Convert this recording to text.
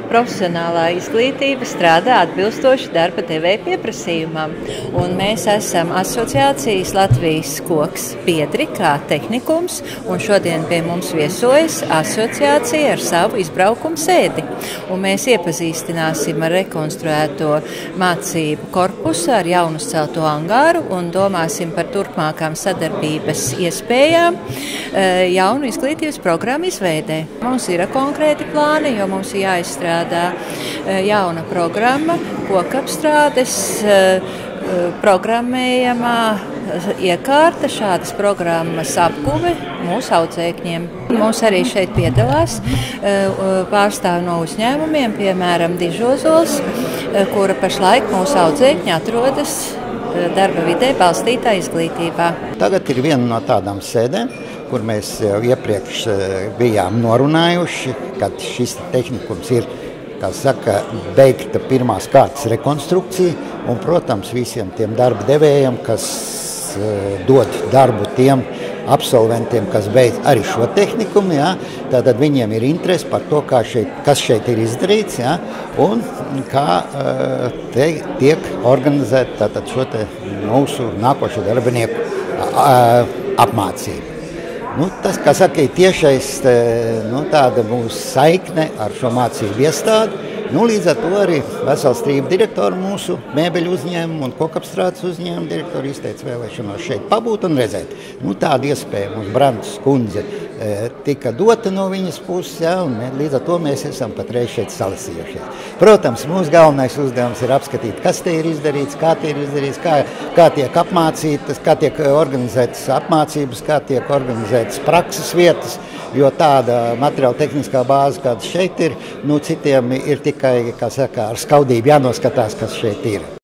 profesionālā izglītība strādā atbilstoši darba devēja pieprasījumam. Un mēs esam asociācijas Latvijas koks biedri kā tehnikums, un šodien pie mums viesojas asociācija ar savu izbraukumu sēdi. Un mēs iepazīstināsim ar rekonstruēto mācību korpusu, ar jaunu celto angāru un domāsim par turpmākām sadarbības iespējām jaunu izglītības programmu izveidē. Mums ir konkrēti plāni, jo mums ir jāizstrādā jauna programma, kokapstrādes, programmējamā iekārta, šādas programmas apguve mūsu audzēkņiem. Mums arī šeit piedalās pārstāvi no uzņēmumiem, piemēram, Dižozols, kura pašlaik mūsu audzēkņi atrodas darba vidē balstītā izglītībā. Tagad ir viena no tādām sēdēm, kur mēs jau iepriekš bijām norunājuši, kad šis tehnikums ir, kā saka, beigta pirmās kārtas rekonstrukcija, un, protams, visiem tiem darba devējiem, kas dod darbu tiem absolventiem, kas beidz arī šo tehnikumu, ja, tātad viņiem ir interese par to, kas šeit ir izdarīts, ja, un kā tiek organizēta tātad šo te mūsu nākošo darbinieku apmācību. Tas, kā saka, ir tiešais tāda mūsu saikne ar šo mācību iestādi. Līdz ar to arī veselstrību direktoru mūsu mēbeļu uzņēmumu un kokapstrādes uzņēmumu direktoru izteica vēlēšanos šeit pabūt un redzēt. Tāda iespēja mums Brantas kundze tika dota no viņas puses, ja, un līdz ar to mēs esam patreiz šeit salasījušies. Protams, mūsu galvenais uzdevums ir apskatīt, kas te ir izdarīts, kā te ir izdarīts, kā tiek apmācītas, kā tiek organizētas apmācības, kā tiek organizētas prakses vietas, jo tāda materiāla tehniskā bāze, kāda šeit ir, citiem ir tikai, kā saka, ar skaudību jānoskatās, kas šeit ir.